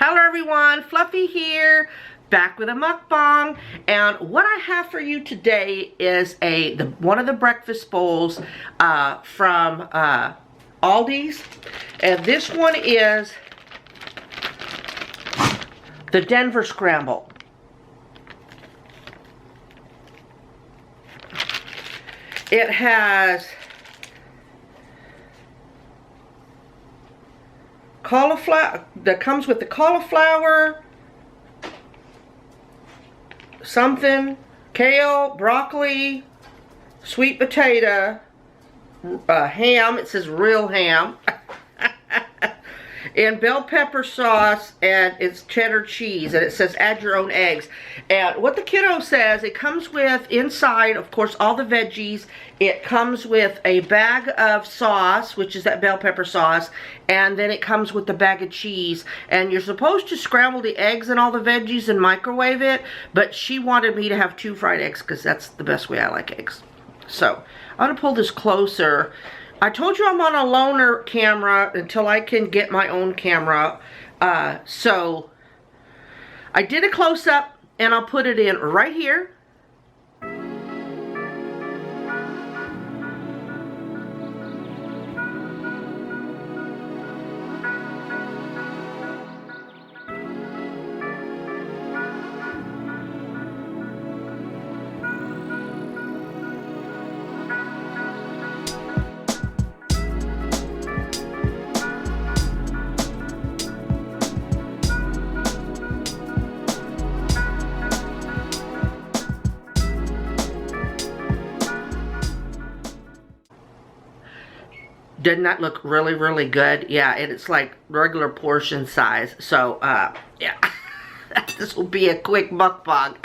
Hello everyone, Fluffy here, back with a mukbang. And what I have for you today is one of the breakfast bowls from Aldi's. And this one is the Denver Scramble. It has cauliflower, that comes with the cauliflower, something, kale, broccoli, sweet potato, ham, it says real ham, and bell pepper sauce, and it's cheddar cheese, and it says add your own eggs. And what the kiddo says, it comes with inside, of course, all the veggies. It comes with a bag of sauce, which is that bell pepper sauce, and then it comes with the bag of cheese. And you're supposed to scramble the eggs and all the veggies and microwave it, but she wanted me to have 2 fried eggs because that's the best way I like eggs. So I'm gonna pull this closer. I told you I'm on a loaner camera until I can get my own camera. So I did a close-up and I'll put it in right here. Doesn't that look really, really good? Yeah, and it's like regular portion size. So, yeah, this will be a quick mukbang.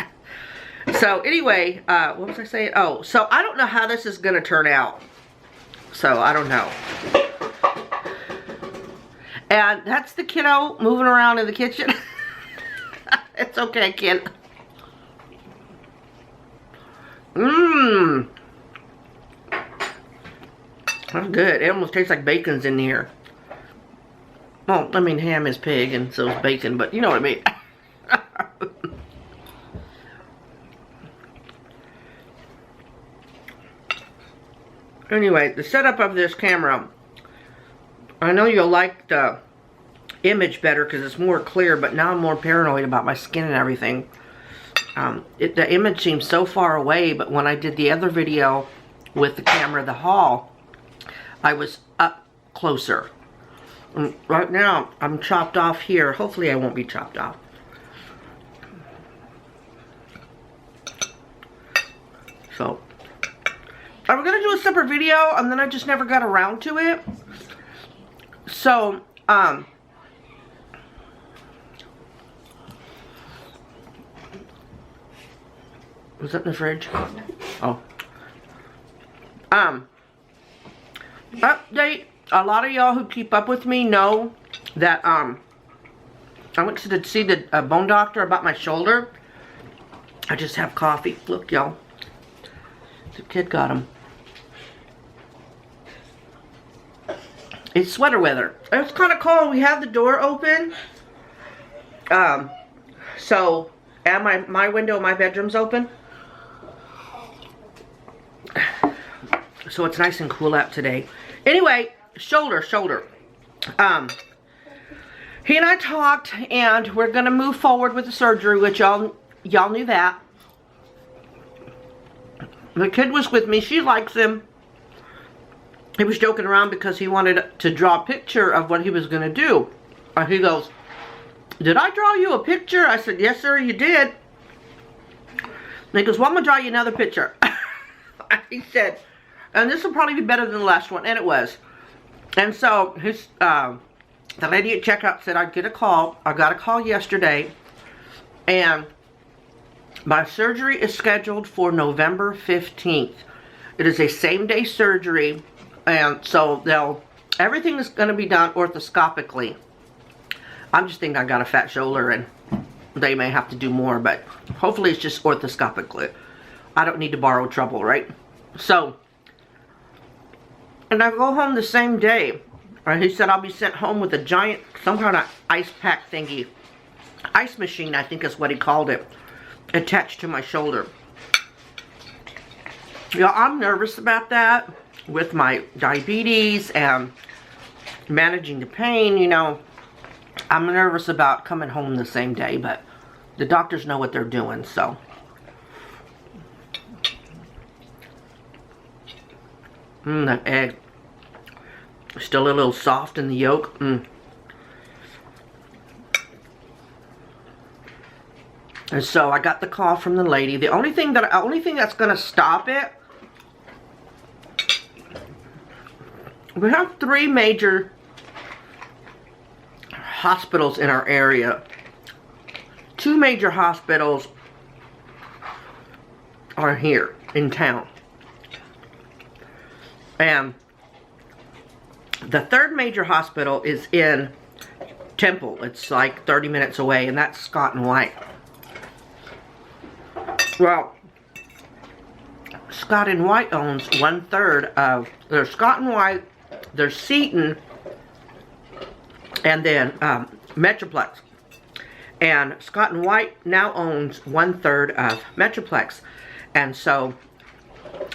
So, anyway, what was I saying? Oh, so I don't know how this is going to turn out. So, I don't know. And that's the kiddo moving around in the kitchen. It's okay, kid. Mmm. That's good. It almost tastes like bacon's in here. Well, I mean, ham is pig and so is bacon, but you know what I mean. Anyway, the setup of this camera, I know you'll like the image better because it's more clear, but now I'm more paranoid about my skin and everything. The image seems so far away, but when I did the other video with the camera, the haul, I was up closer. And right now, I'm chopped off here. Hopefully I won't be chopped off. So, I was going to do a separate video, and then I just never got around to it. So, was that in the fridge? Oh. Update, a lot of y'all who keep up with me know that I went to see the bone doctor about my shoulder. I just have coffee. Look, y'all, the kid got him. It's sweater weather. It's kind of cold. We have the door open, so, and my window in my bedroom's open, so it's nice and cool out today. Anyway, shoulder. He and I talked, and we're gonna move forward with the surgery, which y'all knew that. The kid was with me. She likes him. He was joking around because he wanted to draw a picture of what he was gonna do. And he goes, "Did I draw you a picture?" I said, "Yes, sir, you did." And he goes, "Well, I'm gonna draw you another picture." He said, and this will probably be better than the last one, and it was. And so his the lady at checkout said I'd get a call. I got a call yesterday, and my surgery is scheduled for November 15th. It is a same-day surgery, and so everything is going to be done orthoscopically. I'm just thinking I got a fat shoulder, and they may have to do more, but hopefully it's just orthoscopically. I don't need to borrow trouble, right? So, and I go home the same day. He said I'll be sent home with a giant, some kind of ice pack thingy. ice machine, I think is what he called it, attached to my shoulder. Yeah, I'm nervous about that with my diabetes and managing the pain, you know. I'm nervous about coming home the same day, but the doctors know what they're doing, so. That egg. Still a little soft in the yolk. And so I got the call from the lady. The only thing that's gonna stop it, we have 3 major hospitals in our area. 2 major hospitals are here in town. And the 3rd major hospital is in Temple. It's like 30 minutes away, and that's Scott and White. Well, Scott and White owns 1/3 of, there's Scott and White, there's Seton, and then Metroplex. And Scott and White now owns 1/3 of Metroplex. And so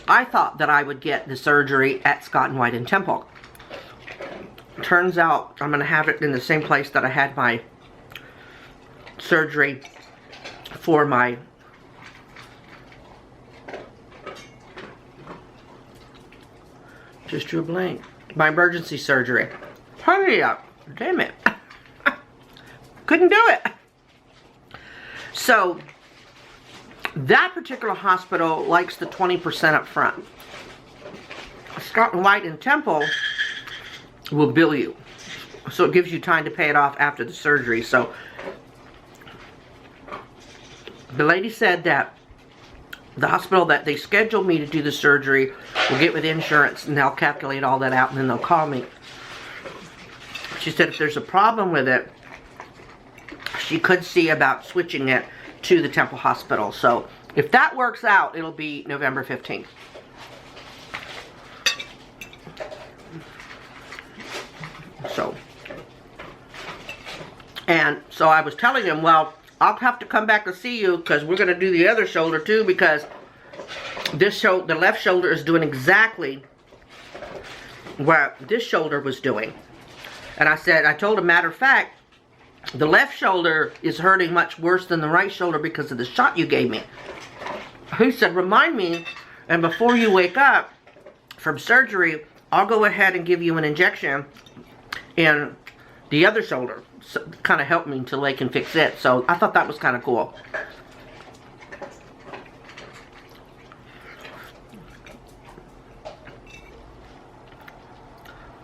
I thought that I would get the surgery at Scott and White in Temple. Turns out I'm going to have it in the same place that I had my surgery for my just drew a blank. My emergency surgery. Hurry up. Damn it. Couldn't do it. So, that particular hospital likes the 20% up front. Scott and White in Temple will bill you. So it gives you time to pay it off after the surgery. So, the lady said that the hospital that they scheduled me to do the surgery will get with insurance and they'll calculate all that out and then they'll call me. She said if there's a problem with it, she could see about switching it to the Temple Hospital. So if that works out, it'll be November 15th. So I was telling him, well, I'll have to come back and see you because we're going to do the other shoulder too, because the left shoulder is doing exactly what this shoulder was doing. And I told him, matter of fact, the left shoulder is hurting much worse than the right shoulder because of the shot you gave me. He said, remind me, and before you wake up from surgery, I'll go ahead and give you an injection in the other shoulder. So, kind of help me until they can fix it. So I thought that was kind of cool.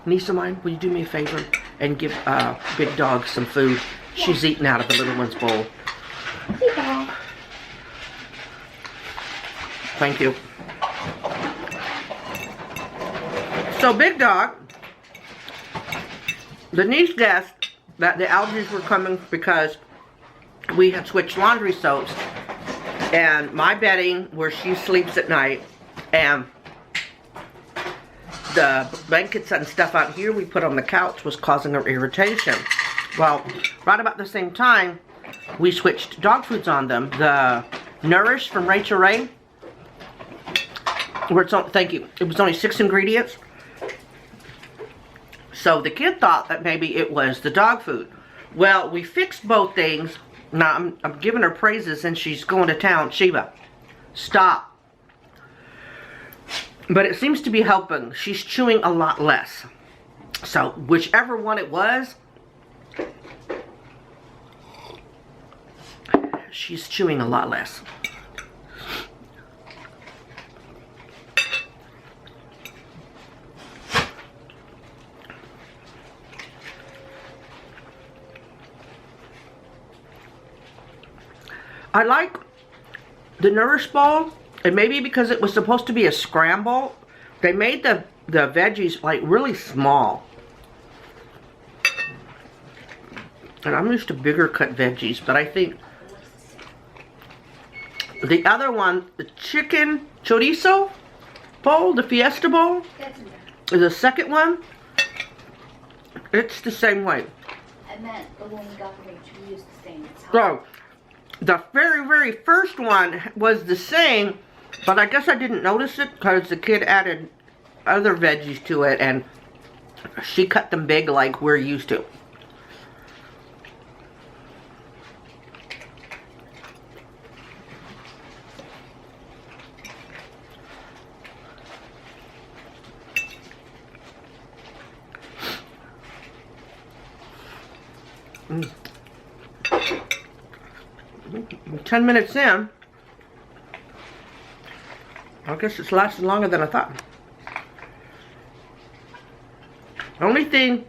Niece of mine, will you do me a favor and give Big Dog some food? She's eating out of the little one's bowl. Thank you. So Big Dog, the niece guessed that the allergies were coming because we had switched laundry soaps and my bedding where she sleeps at night and the blankets and stuff out here we put on the couch was causing her irritation. Well, right about the same time, we switched dog foods on them. The Nourish from Rachel Ray, where it's on, thank you, it was only 6 ingredients. So the kid thought that maybe it was the dog food. Well, we fixed both things. Now I'm giving her praises and she's going to town. Shiva, stop. But it seems to be helping. She's chewing a lot less. So whichever one it was, she's chewing a lot less. I like the Nourish bowl, and maybe because it was supposed to be a scramble, they made the veggies like really small. And I'm used to bigger cut veggies, but I think the other one, the chicken chorizo bowl, the Fiesta bowl, is the second one. It's the same way. I meant the one we got from HB is the same. So, the very, very first one was the same, but I guess I didn't notice it because the kid added other veggies to it, and she cut them big like we're used to. Mm. 10 minutes in, I guess it's lasted longer than I thought. Only thing,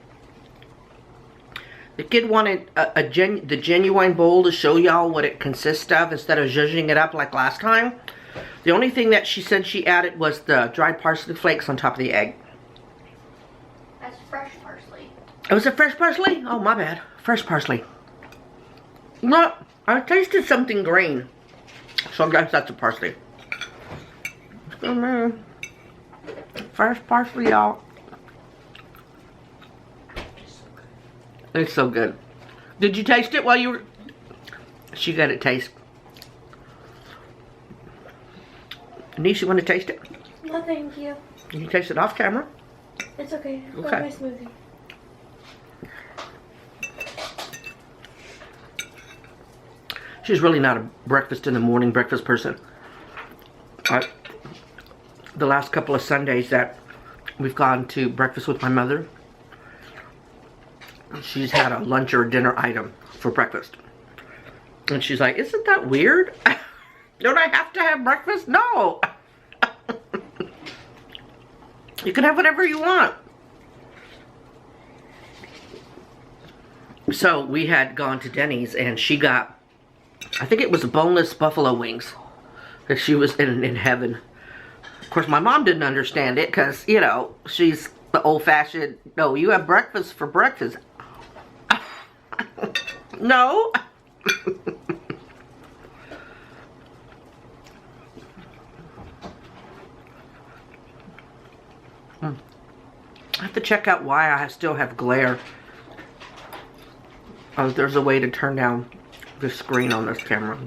the kid wanted the genuine bowl to show y'all what it consists of instead of zhuzhing it up like last time. The only thing that she said she added was the dried parsley flakes on top of the egg. That's fresh parsley. Oh, was it fresh parsley? Oh, my bad. Fresh parsley. No, I tasted something green. So I guess that's a parsley. Fresh parsley, y'all. It's so good. Did you taste it while you were... She got it taste. Denise, you want to taste it? No, thank you. Can you taste it off camera? It's okay. Okay. My smoothie. She's really not a breakfast in the morning breakfast person. The last couple of Sundays that we've gone to breakfast with my mother, she's had a lunch or a dinner item for breakfast. And she's like, isn't that weird? Don't I have to have breakfast? No. You can have whatever you want. So we had gone to Denny's and she got, I think it was boneless buffalo wings. That she was in heaven. Of course, my mom didn't understand it because, you know, she's the old-fashioned, no, you have breakfast for breakfast. No. I have to check out why I still have glare. Oh, there's a way to turn down the screen on this camera.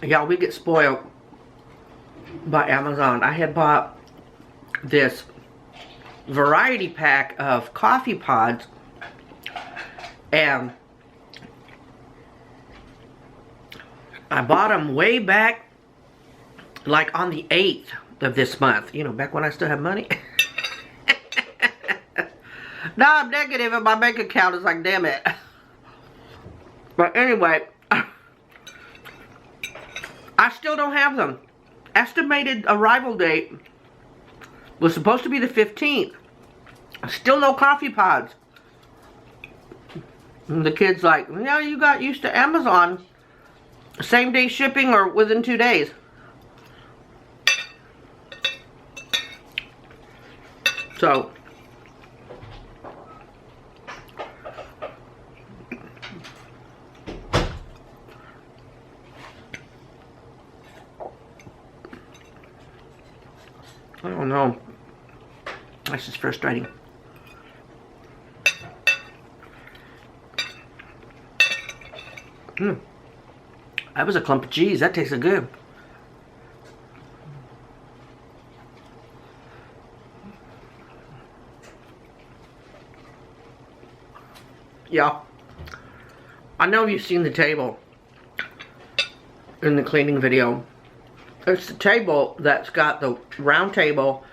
Y'all, we get spoiled by Amazon. I had bought this variety pack of coffee pods, and I bought them way back, like on the 8th of this month. You know, back when I still have money. Now I'm negative and my bank account is like, damn it. But anyway, I still don't have them. Estimated arrival date was supposed to be the 15th. Still no coffee pods. And the kid's like, yeah, you got used to Amazon. Same day shipping or within 2 days. So, I don't know. That's just frustrating. That was a clump of cheese. That tasted good. Yeah. I know you've seen the table in the cleaning video. It's the table that's got the round table.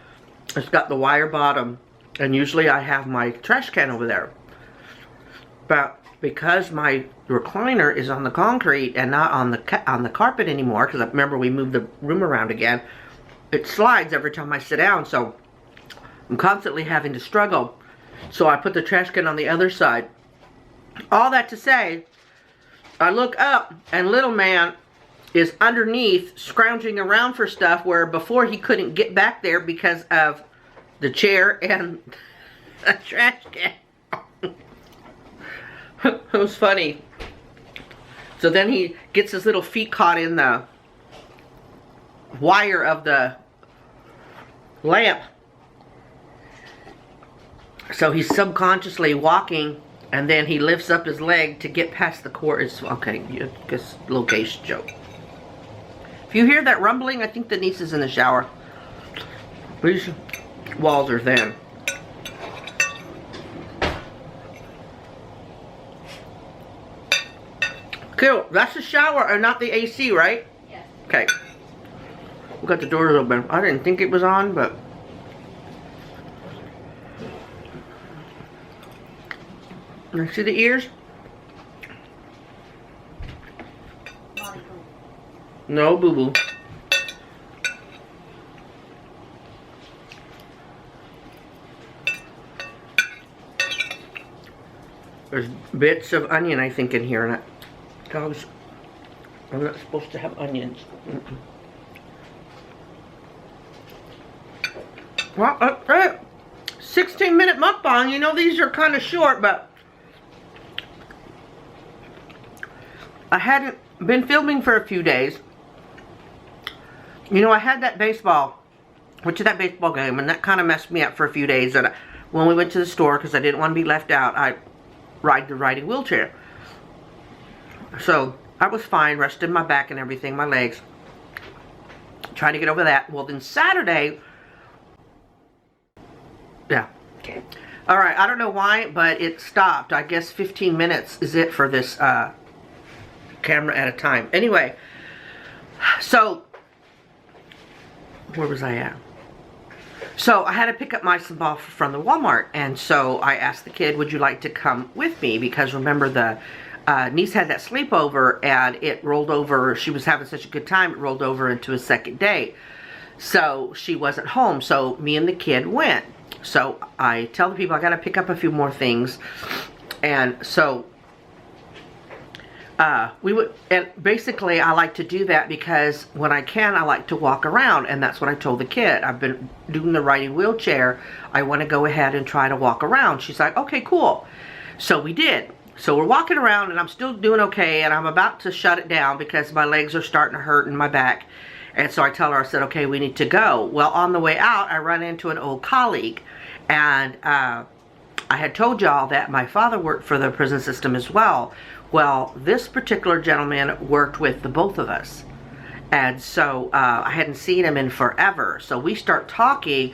It's got the wire bottom. And usually I have my trash can over there. But because my recliner is on the concrete and not on the carpet anymore, because I remember we moved the room around again, it slides every time I sit down. So I'm constantly having to struggle. So I put the trash can on the other side. All that to say, I look up and little man is underneath scrounging around for stuff where before he couldn't get back there because of the chair and a trash can. It was funny. So then he gets his little feet caught in the wire of the lamp. So he's subconsciously walking, and then he lifts up his leg to get past the cord. It's okay, just location joke. If you hear that rumbling, I think the niece is in the shower. These walls are thin. Cool. That's the shower and not the AC, right? Yes. Okay. We got the doors open. I didn't think it was on, but you see the ears? No, boo-boo. There's bits of onion, I think, in here. And dogs are not supposed to have onions. Well, 16-minute mukbang. You know, these are kind of short, but I hadn't been filming for a few days. You know, I had that baseball, went to that baseball game, and that kind of messed me up for a few days. And when we went to the store, because I didn't want to be left out, I ride the riding wheelchair. So I was fine, rested my back and everything, my legs, trying to get over that. Well, then Saturday, yeah, okay. All right, I don't know why, but it stopped. I guess 15 minutes is it for this camera at a time. Anyway, so where was I at? So I had to pick up my ball from the Walmart, and so I asked the kid, would you like to come with me? Because remember, the niece had that sleepover, and it rolled over. She was having such a good time, it rolled over into a second day. So she wasn't home, so me and the kid went. So I tell the people I gotta pick up a few more things, and so we would, and basically I like to do that because when I can, I like to walk around, and that's what I told the kid. I've been doing the riding wheelchair. I want to go ahead and try to walk around. She's like, okay, cool. So we did. So we're walking around, and I'm still doing okay, and I'm about to shut it down because my legs are starting to hurt in my back. And so I tell her, I said, okay, we need to go. Well, on the way out, I run into an old colleague, and I had told y'all that my father worked for the prison system as well. Well, this particular gentleman worked with the both of us. And so I hadn't seen him in forever. So we start talking,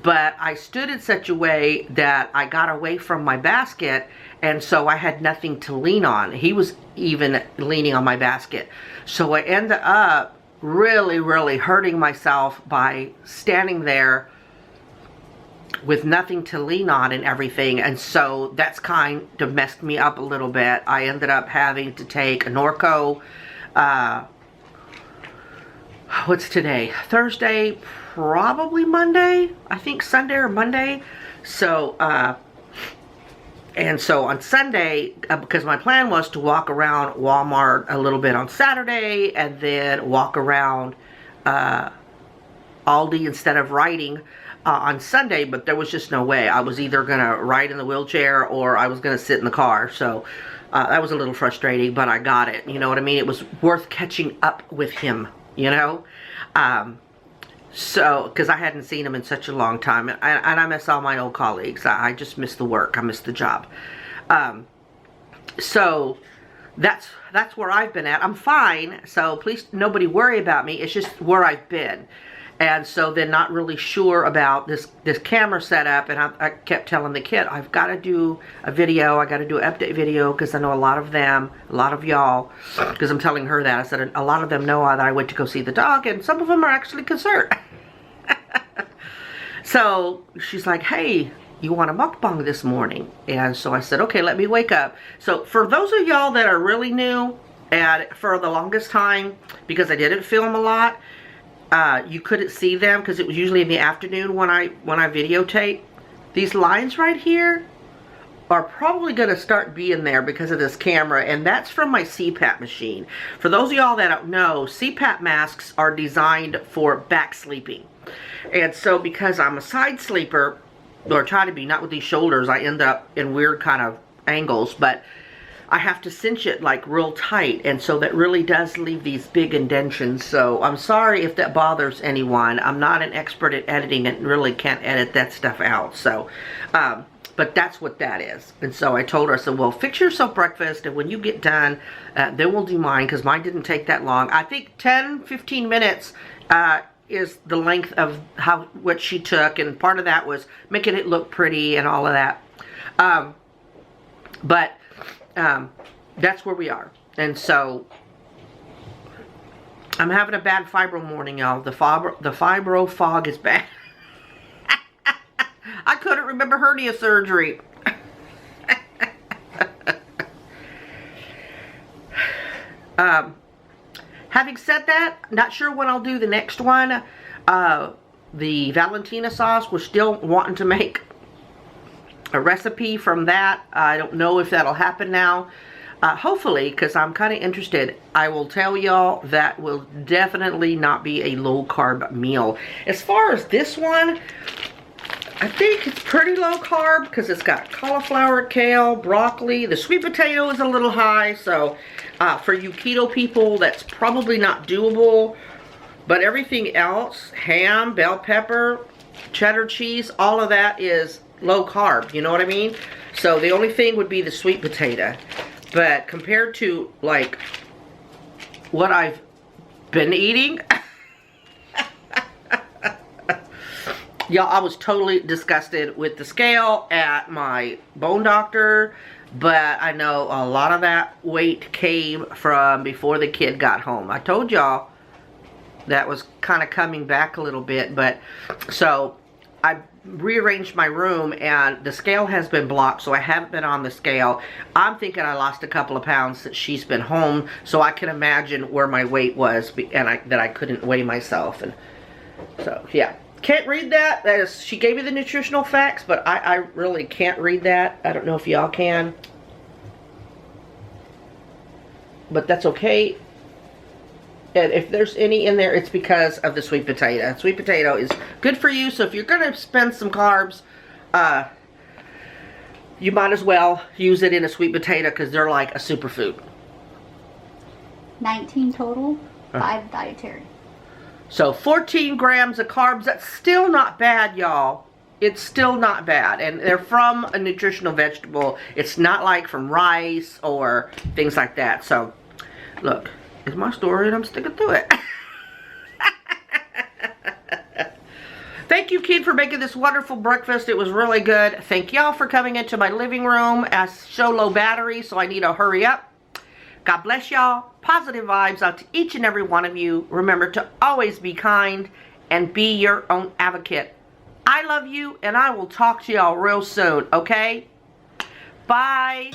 but I stood in such a way that I got away from my basket, and so I had nothing to lean on. He was even leaning on my basket. So I ended up really, really hurting myself by standing there with nothing to lean on and everything, and so that's kind of messed me up a little bit. I ended up having to take a Norco, what's today? Thursday, probably Monday, I think Sunday or Monday. So, and so on Sunday, because my plan was to walk around Walmart a little bit on Saturday, and then walk around Aldi instead of riding on Sunday, but there was just no way. I was either going to ride in the wheelchair or I was going to sit in the car. So that was a little frustrating, but I got it. You know what I mean? It was worth catching up with him, you know? So, because I hadn't seen him in such a long time. And I miss all my old colleagues. I just miss the work. I miss the job. So that's where I've been at. I'm fine. So please, nobody worry about me. It's just where I've been. And so they're not really sure about this camera setup, and I kept telling the kid, I've got to do a video, I got to do an update video, because I know a lot of y'all, because I'm telling her that, I said a lot of them know that I went to go see the dog, and some of them are actually concerned. So she's like, hey, you want a mukbang this morning? And so I said, okay, let me wake up. So for those of y'all that are really new, and for the longest time, because I didn't film a lot, you couldn't see them because it was usually in the afternoon when I videotape. These lines right here are probably going to start being there because of this camera, and that's from my CPAP machine. For those of y'all that don't know, CPAP masks are designed for back sleeping. And so because I'm a side sleeper, or try to be, not with these shoulders, I end up in weird kind of angles, but I have to cinch it like real tight, and so that really does leave these big indentions. So I'm sorry if that bothers anyone. I'm not an expert at editing and really can't edit that stuff out. So, but that's what that is. And so I told her, I said, well, fix yourself breakfast, and when you get done, then we'll do mine, because mine didn't take that long. I think 10-15 minutes is the length of what she took, and part of that was making it look pretty and all of that. That's where we are. And so I'm having a bad fibro morning, y'all. The fibro fog is bad. I couldn't remember hernia surgery. Having said that, not sure when I'll do the next one. The Valentina sauce, we're still wanting to make a recipe from that. I don't know if that'll happen now. Hopefully, because I'm kind of interested. I will tell y'all that will definitely not be a low carb meal. As far as this one, I think it's pretty low carb because it's got cauliflower, kale, broccoli. The sweet potato is a little high, so for you keto people, that's probably not doable. But everything else, ham, bell pepper, cheddar cheese, all of that is low carb, you know what I mean? So the only thing would be the sweet potato. But compared to like what I've been eating, y'all, I was totally disgusted with the scale at my bone doctor, but I know a lot of that weight came from before the kid got home. I told y'all that was kind of coming back a little bit, but so I rearranged my room and the scale has been blocked, so I haven't been on the scale. I'm thinking I lost a couple of pounds since she's been home, so I can imagine where my weight was, and that I couldn't weigh myself. And so yeah, can't read that. That is, she gave me the nutritional facts, but I really can't read that. I don't know if y'all can, but that's okay. And if there's any in there, it's because of the sweet potato. Sweet potato is good for you, so if you're going to spend some carbs, you might as well use it in a sweet potato because they're like a superfood. 19 total, 5 dietary. So 14 grams of carbs, that's still not bad, y'all. It's still not bad. And they're from a nutritional vegetable. It's not like from rice or things like that. So, look. It's my story and I'm sticking to it. Thank you, kid, for making this wonderful breakfast. It was really good. Thank y'all for coming into my living room. I show low battery, so I need to hurry up. God bless y'all. Positive vibes out to each and every one of you. Remember to always be kind and be your own advocate. I love you, and I will talk to y'all real soon, okay? Bye.